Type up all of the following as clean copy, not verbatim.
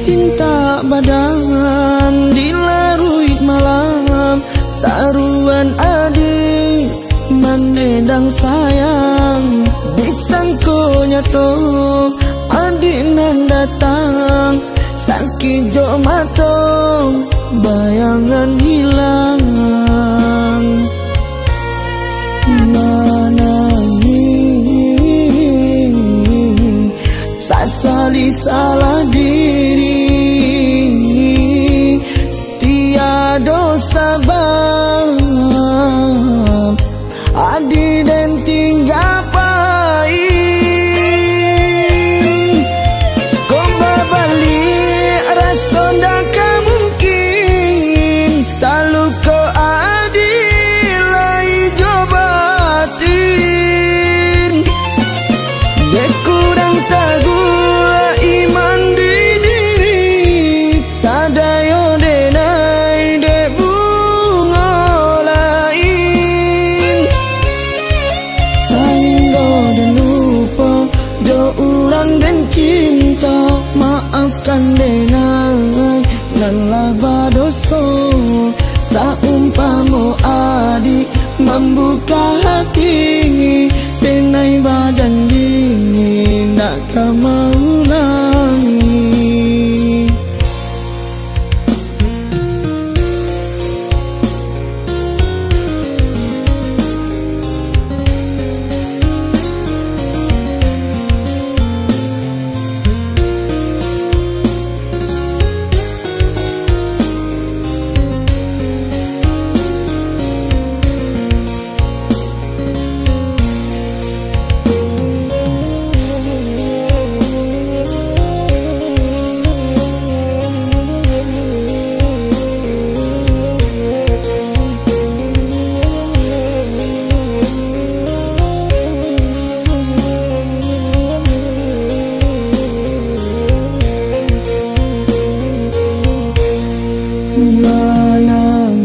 Cinta badan dilarui malam, saruan adik mandedang sayang, disangko nyato adik nan datang, sakit jo mato bayangan hilang. Menangis sesali salah diri, tiada sabab adi dan tinggal pain. Kau balik rasa dah mungkin, tak luka adi lai jobatin. Dek kurang tahu iman di diri, tak ada yang denai dek bunga lain. Sehingga dan lupa jo urang dan cinta, maafkan denai nan laba dosa. Saumpamo adik membuka hati, denai bajanji nak kau ulangi.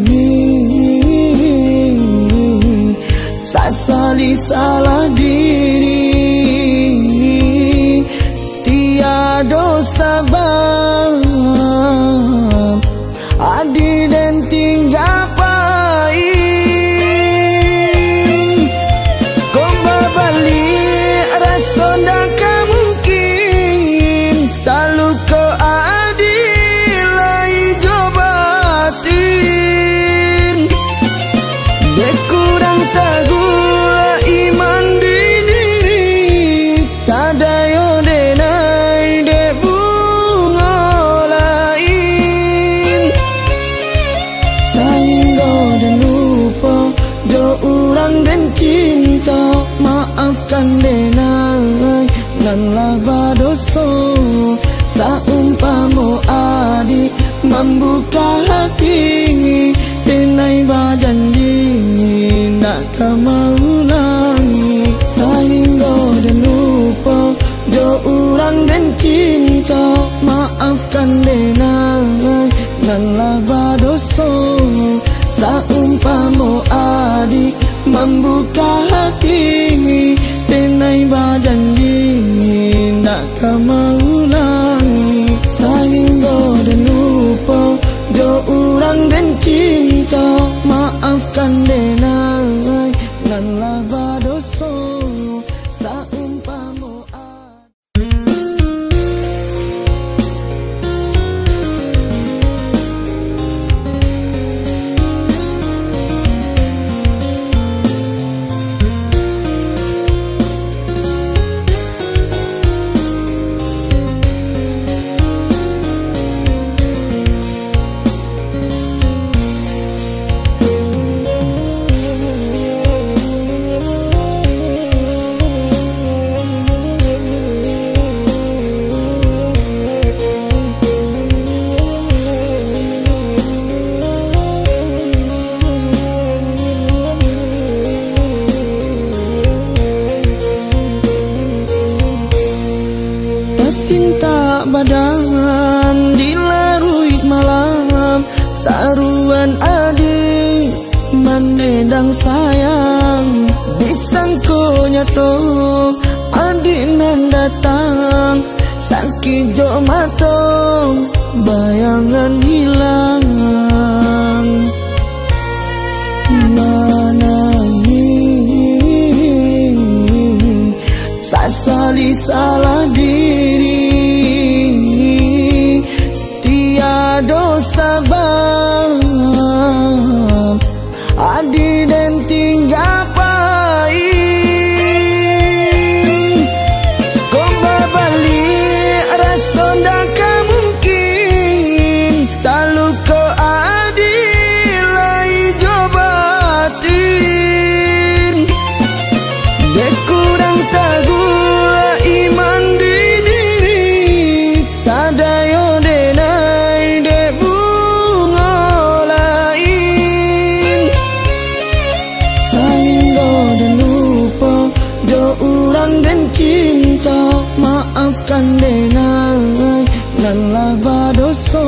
Menangis sesali salah diri, tiada sabab adi dan tinggal pain. Kau balik rasa dah mungkin, tak luka adi lai jobatin. Dek kurang tahu iman di diri, tak ada yang denai dek bunga lain. Sehingga dan lupa jo urang dan cinta, maafkan denai nan laba dosa. Saumpamo adik membuka hati, denai bajanji nak kau ulangi. Sehingga dan lupa jo urang dan cinta, maafkan denai nan laba dosa. Saumpamo adik membuka hati, denai bajanji nak kau ulangi. Sehingga dan lupa jo urang dan cinta, maafkan denai nan laba dosa. Saumpamo cinta badan dilarui malam, saruan adik mandedang sayang, disangko nyato adik nan datang, sakit jo mato bayangan hilang. Menangis sesali salah diri, tiada sabab adi dan tinggal pain. Kau balik rasa dah mungkin talu ko adi lai jobatin. Dek kurang tahu iman di diri, tada yo denai dek bunga lain. Sehingga dan lupa jo orang dan cinta, maafkan denai nan laba doso.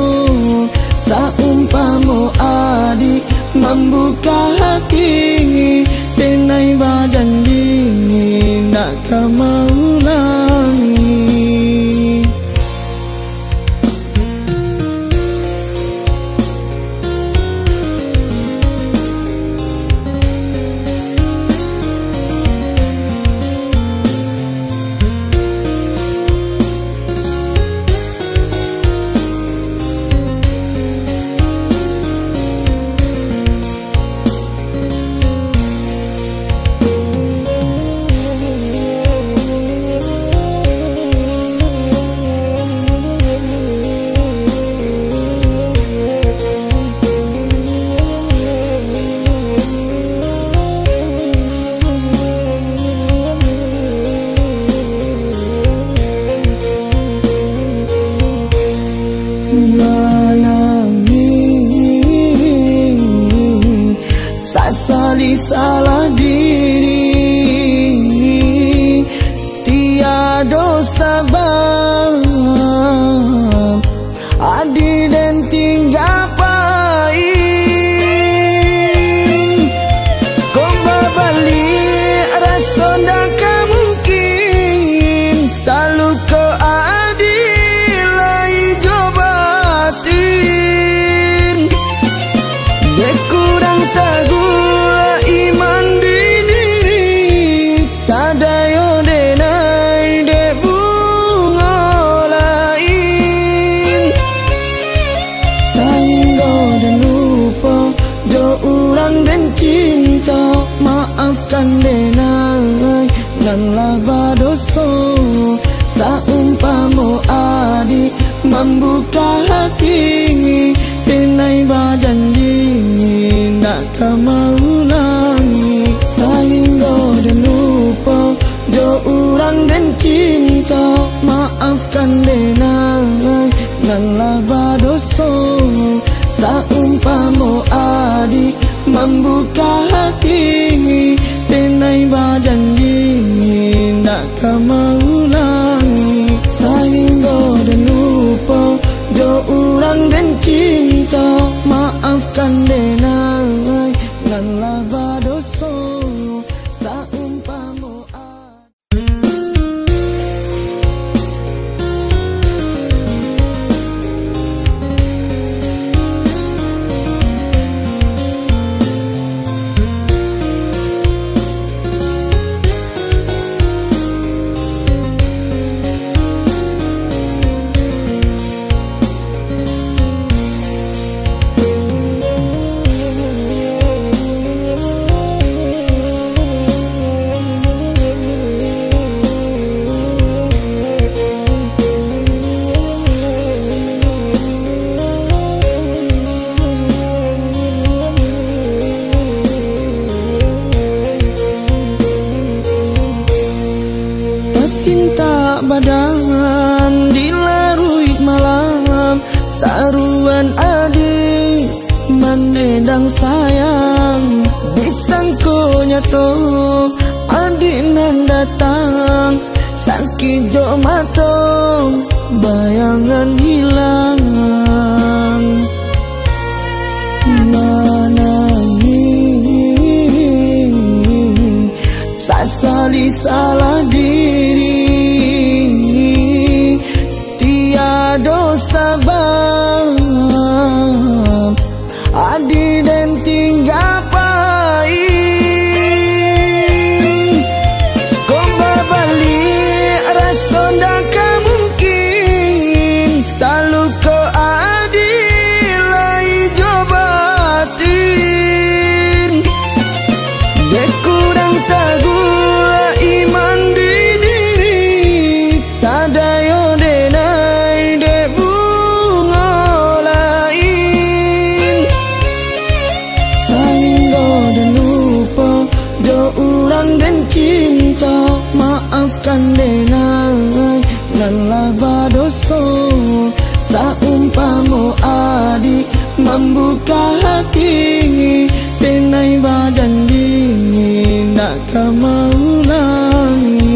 Saumpamo adik membuka hati, denai berjanji nak kau ulangi. Menangis sesali salah diri, tiada sabab adi dan tinggal pain. Kau balik rasa dah mungkin talu ko adi lai jobatin. Dek kurang tahu iman di diri, tada yo denai dek bunga lain. Sehingga dan lupa jo orang dan cinta, maafkan denai nan laba doso. Saumpamo adik membuka hati, denai berjanji nak kau ulangi. Sehingga dan lupa jo orang dan cinta, maafkan denai nan laba doso. Saumpamo adik membuka hati, denai berjanji nak kau ulangi. Sehingga dan lupa jo orang dan cinta, maafkan denai nan laba doso. Saumpamo cinta badan dilarui malam, saruan adik menendang sayang. Disangko nyato adik nan datang, sakit jo mato bayangan hilang. Menangis sesali salah diri, tiada sabab badoso. Saumpamo adik membuka hati, tenai bajanji nak kau ulangi.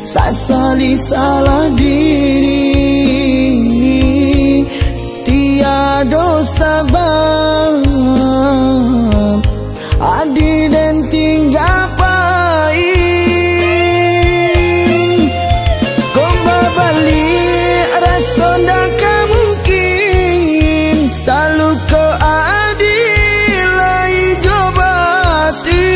Sesali salah diri, tiada sebab adi dan tinggal paing. Kau balik rasa dah mungkin, tak luka adil lai jobatin.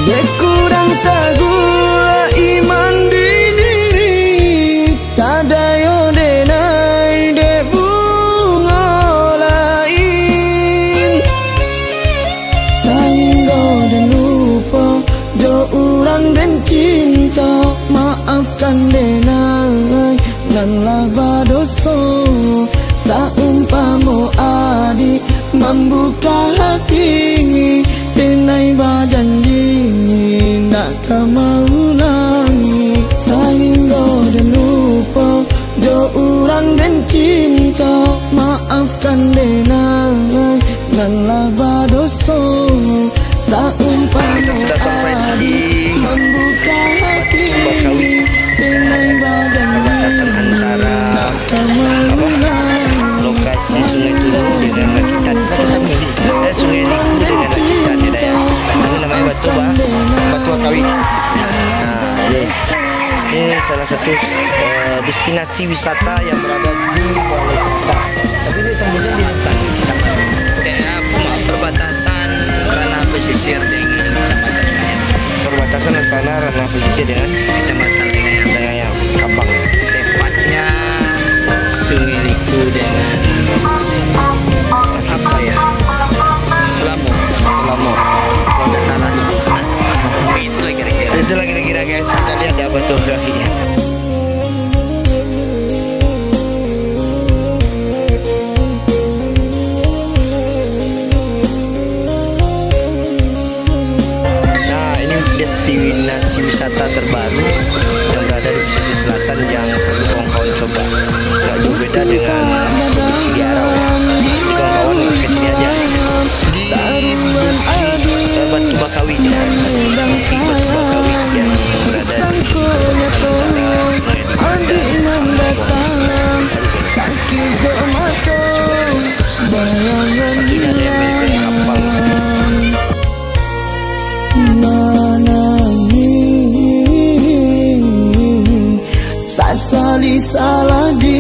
Dek kurang teguh iman di diri, tak ada denai dek bunga lain. Sehingga dan lupa jo orang dan cinta, maafkan denai nanlah badoso. Saumpamo adik membuka hati, tenai bajanji nak kau ulangi. Sehingga dan lupa jo orang dan cinta, maafkan denai nanlah badoso. Saumpamo adik membuka hati, tenai bajanji nak kau ulangi. Lokasi Sungai Turun dengan Rakitan dan Sungai Liku dengan Rakitan di daerah mana namanya Batu Akawi. Ini salah satu destinasi wisata yang berada di Balai Kota. Tapi ini tembusnya di hutan daerah perbatasan ranah pesisir dengan Kecamatan Lengayam. Perbatasan antara ranah pesisir dengan Kecamatan Lengayam, Kabang. Tepatnya Sungai Liku dengan apa ya? Lamo. Kalau nggak salah itulah kira-kira guys. Kita lihat ya fotografinya. Nah, ini destinasi wisata terbaru yang berada di pesisir selatan yang perlu kawan-kawan coba. Nggak jauh beda dengan Sidiarau. Kawan-kawan ke sini aja di Batu Bakawi ya. Batu Bakawi yang berada di sesali salah diri.